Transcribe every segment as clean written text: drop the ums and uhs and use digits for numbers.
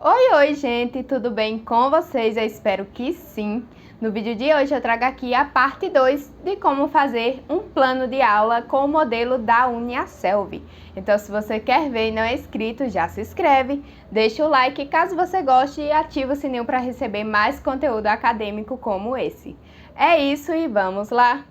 Oi, gente, tudo bem com vocês? Eu espero que sim. No vídeo de hoje eu trago aqui a parte 2 de como fazer um plano de aula com o modelo da UniaSelv. Então, se você quer ver e não é inscrito, já se inscreve, deixa o like caso você goste e ativa o sininho para receber mais conteúdo acadêmico como esse. É isso e vamos lá!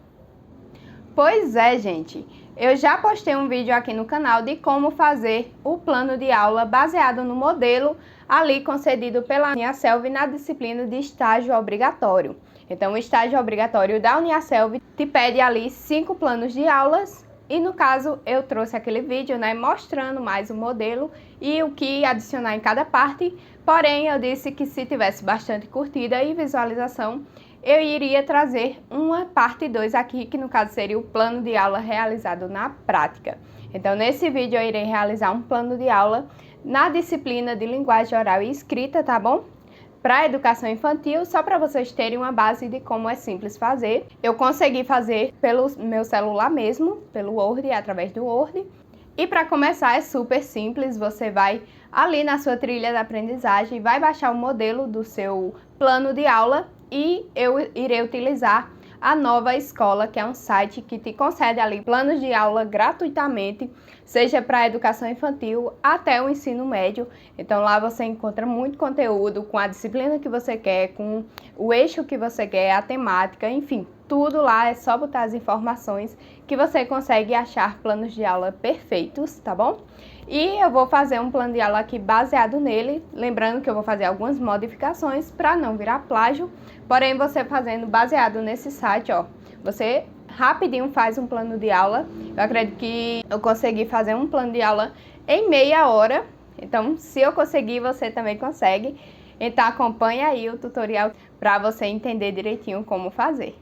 Pois é, gente, eu já postei um vídeo aqui no canal de como fazer o plano de aula baseado no modelo ali concedido pela UniaSelv na disciplina de estágio obrigatório. Então, o estágio obrigatório da UniaSelv te pede ali 5 planos de aulas e, no caso, eu trouxe aquele vídeo, mostrando mais o modelo e o que adicionar em cada parte. Porém, eu disse que se tivesse bastante curtida e visualização, eu iria trazer uma parte 2 aqui, que no caso seria o plano de aula realizado na prática. Então, nesse vídeo eu irei realizar um plano de aula na disciplina de linguagem oral e escrita, tá bom? Para educação infantil, só para vocês terem uma base de como é simples fazer. Eu consegui fazer pelo meu celular mesmo, pelo Word, através do Word. E para começar é super simples, você vai ali na sua trilha de aprendizagem, vai baixar o modelo do seu plano de aula e eu irei utilizar a Nova Escola, que é um site que te concede ali planos de aula gratuitamente, seja para a educação infantil até o ensino médio. Então lá você encontra muito conteúdo com a disciplina que você quer, com o eixo que você quer, a temática, enfim, tudo lá, é só botar as informações que você consegue achar planos de aula perfeitos, tá bom? E eu vou fazer um plano de aula aqui baseado nele, lembrando que eu vou fazer algumas modificações para não virar plágio, porém você fazendo baseado nesse site, ó, você rapidinho faz um plano de aula. Eu acredito que eu consegui fazer um plano de aula em meia hora, então se eu conseguir, você também consegue. Então acompanha aí o tutorial para você entender direitinho como fazer.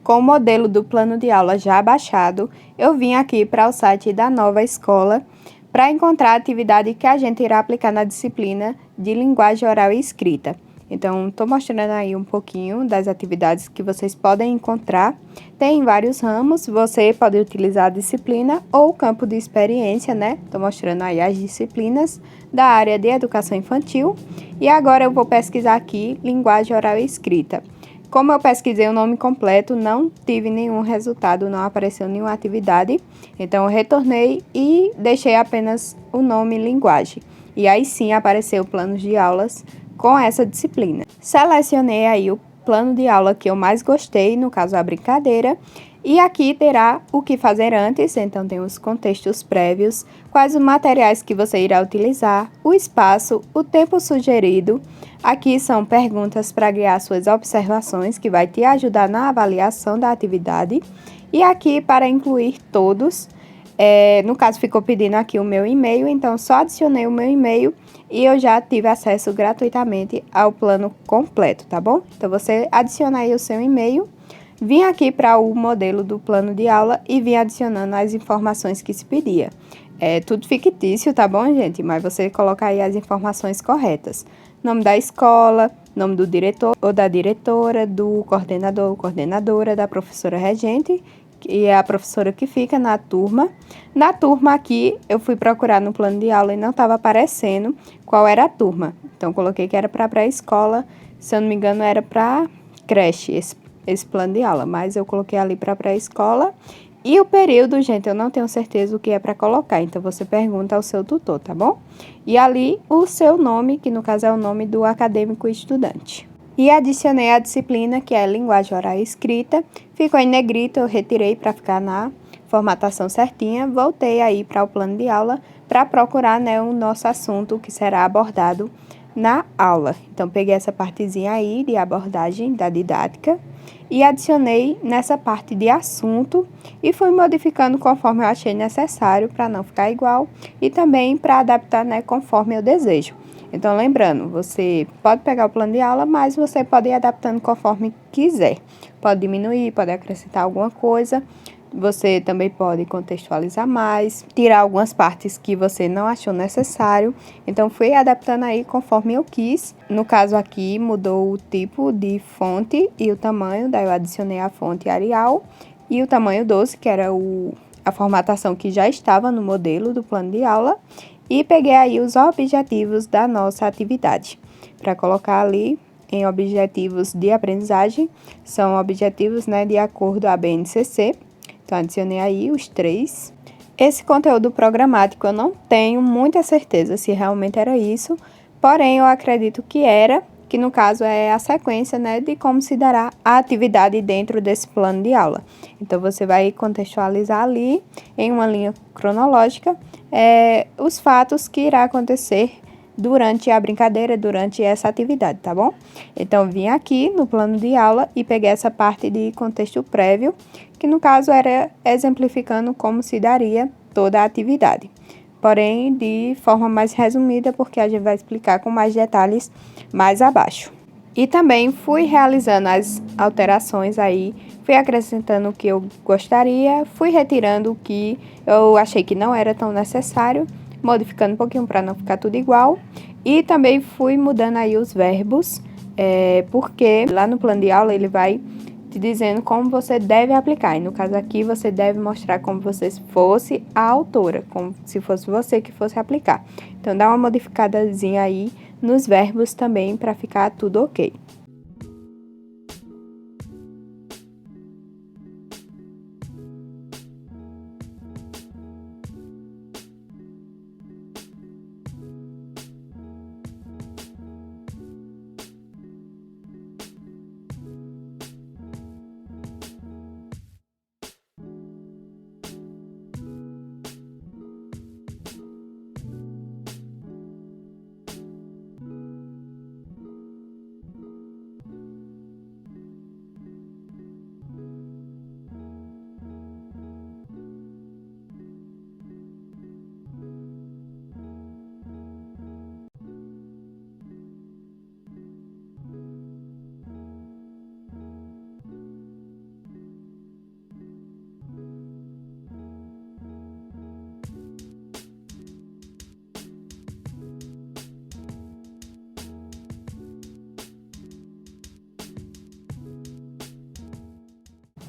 Com o modelo do plano de aula já baixado, eu vim aqui para o site da Nova Escola para encontrar a atividade que a gente irá aplicar na disciplina de linguagem oral e escrita. Então, estou mostrando aí um pouquinho das atividades que vocês podem encontrar. Tem vários ramos, você pode utilizar a disciplina ou o campo de experiência, Estou mostrando aí as disciplinas da área de educação infantil. E agora eu vou pesquisar aqui linguagem oral e escrita. Como eu pesquisei o nome completo, não tive nenhum resultado, não apareceu nenhuma atividade. Então, eu retornei e deixei apenas o nome linguagem. E aí sim apareceu planos de aulas com essa disciplina. Selecionei aí o plano de aula que eu mais gostei, no caso a brincadeira. E aqui terá o que fazer antes, então tem os contextos prévios, quais os materiais que você irá utilizar, o espaço, o tempo sugerido. Aqui são perguntas para guiar suas observações, que vai te ajudar na avaliação da atividade. E aqui para incluir todos, no caso ficou pedindo aqui o meu e-mail, então só adicionei o meu e-mail e eu já tive acesso gratuitamente ao plano completo, tá bom? Então você adiciona aí o seu e-mail. Vim aqui para o modelo do plano de aula e vim adicionando as informações que se pedia. É tudo fictício, tá bom, gente? Mas você coloca aí as informações corretas. Nome da escola, nome do diretor ou da diretora, do coordenador ou coordenadora, da professora regente, que é a professora que fica na turma. Na turma aqui, eu fui procurar no plano de aula e não estava aparecendo qual era a turma. Então, coloquei que era para pré-escola, se eu não me engano, era para creche, esse plano de aula, mas eu coloquei ali para pré-escola. E o período, gente, eu não tenho certeza o que é para colocar, então você pergunta ao seu tutor, tá bom? E ali o seu nome, que no caso é o nome do acadêmico estudante. E adicionei a disciplina, que é linguagem oral e escrita, ficou em negrito, eu retirei para ficar na formatação certinha, voltei aí para o plano de aula para procurar, o nosso assunto que será abordado na aula. Então, peguei essa partezinha aí de abordagem da didática e adicionei nessa parte de assunto e fui modificando conforme eu achei necessário para não ficar igual e também para adaptar, conforme eu desejo. Então, lembrando, você pode pegar o plano de aula, mas você pode ir adaptando conforme quiser. Pode diminuir, pode acrescentar alguma coisa. Você também pode contextualizar mais, tirar algumas partes que você não achou necessário. Então, fui adaptando aí conforme eu quis. No caso aqui, mudou o tipo de fonte e o tamanho. Daí, eu adicionei a fonte Arial e o tamanho 12, que era a formatação que já estava no modelo do plano de aula. e peguei aí os objetivos da nossa atividade. Para colocar ali em objetivos de aprendizagem, são objetivos, né, de acordo com a BNCC. Então, adicionei aí os 3. Esse conteúdo programático eu não tenho muita certeza se realmente era isso, porém eu acredito que era, que no caso é a sequência, né, de como se dará a atividade dentro desse plano de aula. Então, você vai contextualizar ali, em uma linha cronológica, os fatos que irá acontecer durante a brincadeira, durante essa atividade, tá bom? Então, vim aqui no plano de aula e peguei essa parte de contexto prévio, que no caso era exemplificando como se daria toda a atividade. Porém, de forma mais resumida, porque a gente vai explicar com mais detalhes mais abaixo. E também fui realizando as alterações aí, fui acrescentando o que eu gostaria, fui retirando o que eu achei que não era tão necessário, modificando um pouquinho para não ficar tudo igual. E também fui mudando aí os verbos, porque lá no plano de aula ele vai te dizendo como você deve aplicar. E no caso aqui você deve mostrar como se fosse a autora, como se fosse você que fosse aplicar. Então dá uma modificadazinha aí nos verbos também para ficar tudo ok.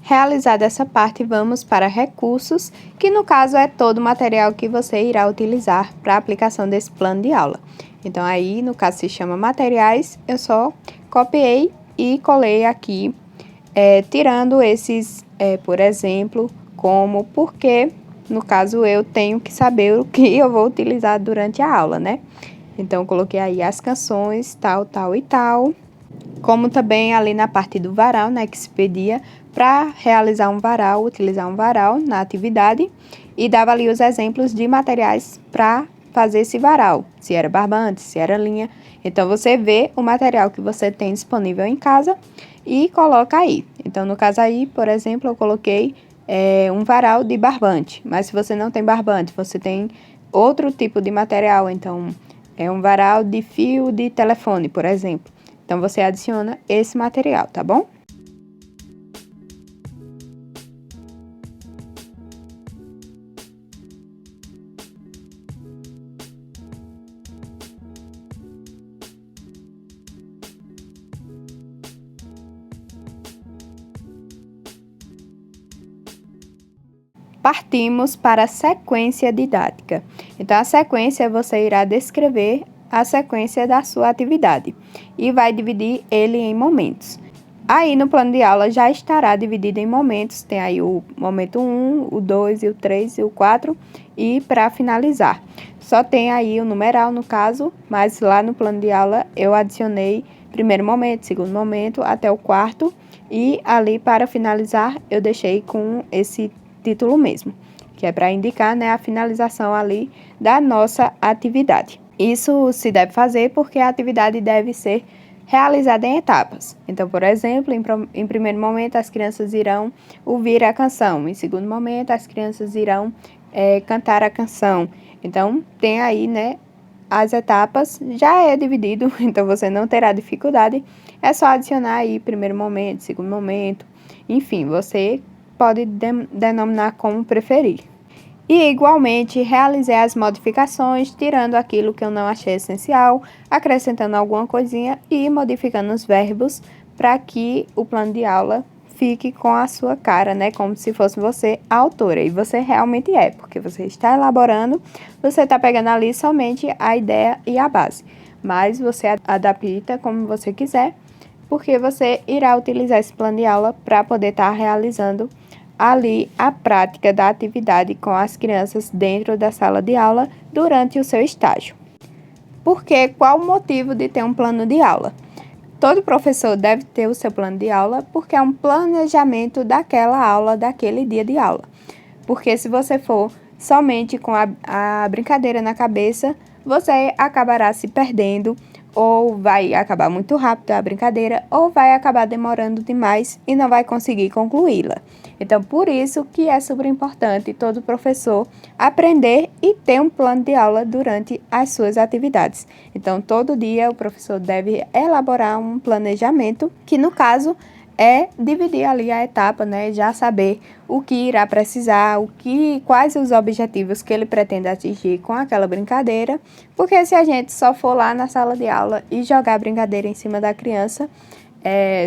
Realizada essa parte, vamos para recursos, que no caso é todo o material que você irá utilizar para a aplicação desse plano de aula. Então, aí, no caso, se chama materiais, eu só copiei e colei aqui, tirando esses, por exemplo, como, porque, no caso, eu tenho que saber o que eu vou utilizar durante a aula, né? Então, coloquei aí as canções, tal, tal e tal, como também ali na parte do varal, né, que se pedia para realizar um varal, utilizar um varal na atividade, e dava ali os exemplos de materiais para fazer esse varal, se era barbante, se era linha. Então, você vê o material que você tem disponível em casa e coloca aí. Então, no caso aí, por exemplo, eu coloquei um varal de barbante, mas se você não tem barbante, você tem outro tipo de material, então é um varal de fio de telefone, por exemplo. Então, você adiciona esse material, tá bom? Partimos para a sequência didática. Então, a sequência você irá descrever a sequência da sua atividade e vai dividir ele em momentos. Aí, no plano de aula, já estará dividido em momentos, tem aí o momento 1, o 2, e o 3 e o 4, e para finalizar. Só tem aí o numeral, no caso, mas lá no plano de aula eu adicionei primeiro momento, segundo momento, até o quarto, e ali para finalizar eu deixei com esse título mesmo, que é para indicar, né, a finalização ali da nossa atividade. Isso se deve fazer porque a atividade deve ser realizada em etapas. Então, por exemplo, em primeiro momento as crianças irão ouvir a canção, em segundo momento as crianças irão cantar a canção. Então, tem aí, né, as etapas, já é dividido, então você não terá dificuldade, é só adicionar aí primeiro momento, segundo momento, enfim, você pode denominar como preferir. E, igualmente, realizei as modificações, tirando aquilo que eu não achei essencial, acrescentando alguma coisinha e modificando os verbos para que o plano de aula fique com a sua cara, né? Como se fosse você a autora. E você realmente é, porque você está elaborando, você está pegando ali somente a ideia e a base. Mas você adapta como você quiser, porque você irá utilizar esse plano de aula para poder estar realizando ali a prática da atividade com as crianças dentro da sala de aula durante o seu estágio. Porque qual o motivo de ter um plano de aula? Todo professor deve ter o seu plano de aula porque é um planejamento daquela aula, daquele dia de aula. Porque se você for somente com a brincadeira na cabeça, você acabará se perdendo, ou vai acabar muito rápido a brincadeira, ou vai acabar demorando demais e não vai conseguir concluí-la. Então, por isso que é super importante todo professor aprender e ter um plano de aula durante as suas atividades. Então, todo dia o professor deve elaborar um planejamento, que no caso é dividir ali a etapa, né? Já saber o que irá precisar, quais os objetivos que ele pretende atingir com aquela brincadeira, porque se a gente só for lá na sala de aula e jogar a brincadeira em cima da criança,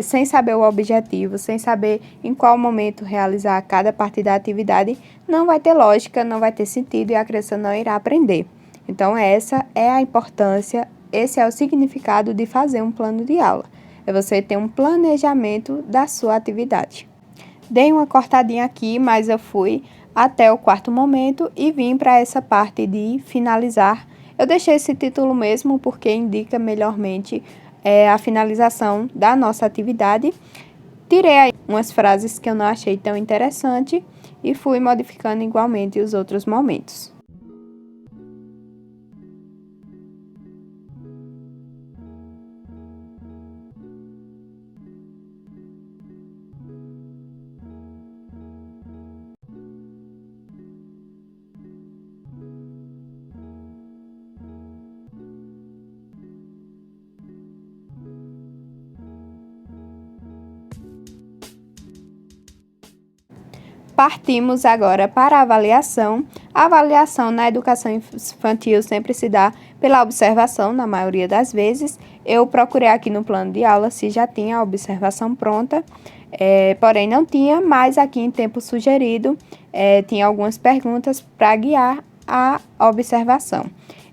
sem saber o objetivo, sem saber em qual momento realizar cada parte da atividade, não vai ter lógica, não vai ter sentido e a criança não irá aprender. Então, essa é a importância, esse é o significado de fazer um plano de aula. É você ter um planejamento da sua atividade. Dei uma cortadinha aqui, mas eu fui até o quarto momento e vim para essa parte de finalizar. Eu deixei esse título mesmo porque indica melhormente a finalização da nossa atividade. Tirei aí umas frases que eu não achei tão interessante e fui modificando igualmente os outros momentos. Partimos agora para a avaliação. A avaliação na educação infantil sempre se dá pela observação, na maioria das vezes. Eu procurei aqui no plano de aula se já tinha a observação pronta, porém não tinha, mas aqui em tempo sugerido tinha algumas perguntas para guiar a observação.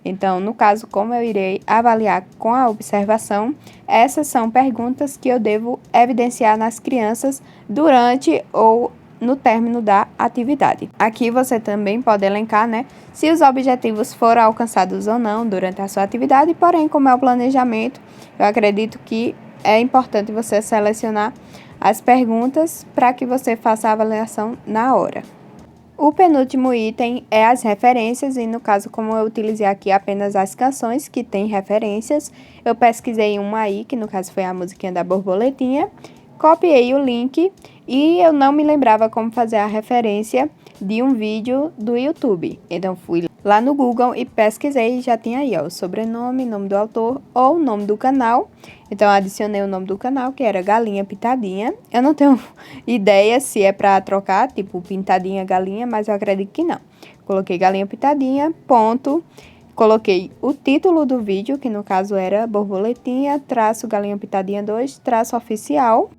Então, no caso, como eu irei avaliar com a observação, essas são perguntas que eu devo evidenciar nas crianças durante ou no término da atividade. Aqui você também pode elencar, se os objetivos foram alcançados ou não durante a sua atividade, porém, como é o planejamento, eu acredito que é importante você selecionar as perguntas para que você faça a avaliação na hora. O penúltimo item é as referências, e no caso, como eu utilizei aqui apenas as canções que têm referências, eu pesquisei uma aí, que no caso foi a musiquinha da Borboletinha, copiei o link e eu não me lembrava como fazer a referência de um vídeo do YouTube. Então, fui lá no Google e pesquisei e já tinha aí, o sobrenome, nome do autor ou nome do canal. Então, adicionei o nome do canal, que era Galinha Pitadinha. Eu não tenho ideia se é para trocar, tipo Pintadinha Galinha, mas eu acredito que não. Coloquei Galinha Pitadinha, ponto. Coloquei o título do vídeo, que no caso era Borboletinha, Galinha Pitadinha 2, oficial.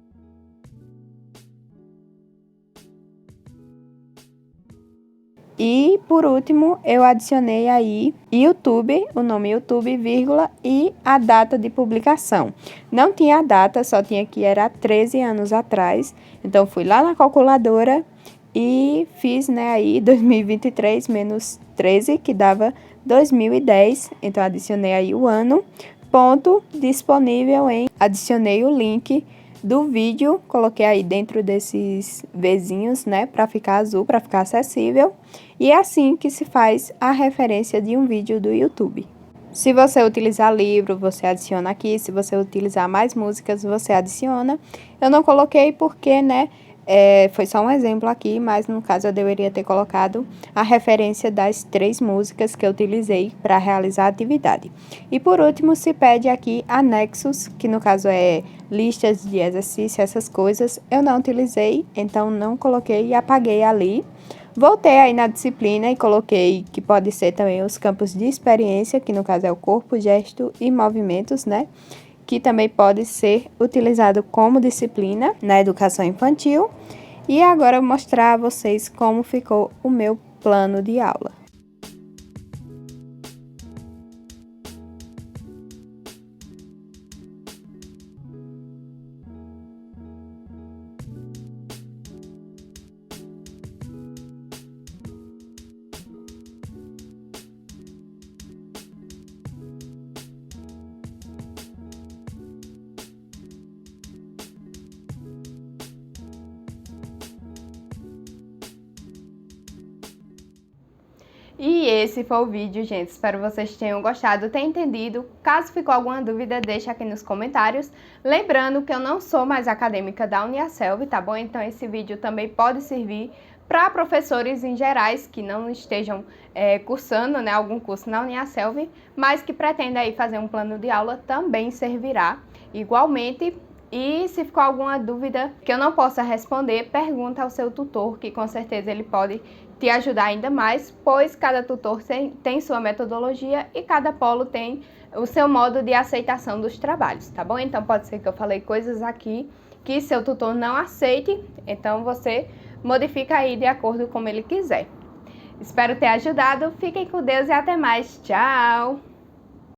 E, por último, eu adicionei aí YouTube, o nome YouTube, vírgula, e a data de publicação. Não tinha a data, só tinha que era 13 anos atrás. Então, fui lá na calculadora e fiz, aí 2023 menos 13, que dava 2010. Então, adicionei aí o ano, ponto, disponível em... Adicionei o link do vídeo, coloquei aí dentro desses Vzinhos, para ficar azul, para ficar acessível. E é assim que se faz a referência de um vídeo do YouTube. Se você utilizar livro, você adiciona aqui. Se você utilizar mais músicas, você adiciona. Eu não coloquei porque, foi só um exemplo aqui, mas no caso eu deveria ter colocado a referência das 3 músicas que eu utilizei para realizar a atividade. E por último, se pede aqui anexos, que no caso é listas de exercício, essas coisas. Eu não utilizei, então não coloquei e apaguei ali. Voltei aí na disciplina e coloquei que pode ser também os campos de experiência, que no caso é o corpo, gesto e movimentos, que também pode ser utilizado como disciplina na educação infantil. E agora eu vou mostrar a vocês como ficou o meu plano de aula. E esse foi o vídeo, gente. Espero que vocês tenham gostado, tenham entendido. Caso ficou alguma dúvida, deixa aqui nos comentários. Lembrando que eu não sou mais acadêmica da Uniaselv, tá bom? Então esse vídeo também pode servir para professores em gerais que não estejam cursando, né, algum curso na Uniaselv, mas que pretendem aí fazer um plano de aula, também servirá igualmente. E se ficou alguma dúvida que eu não possa responder, pergunta ao seu tutor, que com certeza ele pode te ajudar ainda mais, pois cada tutor tem sua metodologia e cada polo tem o seu modo de aceitação dos trabalhos, tá bom? Então pode ser que eu falei coisas aqui que seu tutor não aceite, então você modifica aí de acordo com como ele quiser. Espero ter ajudado, fiquem com Deus e até mais, tchau!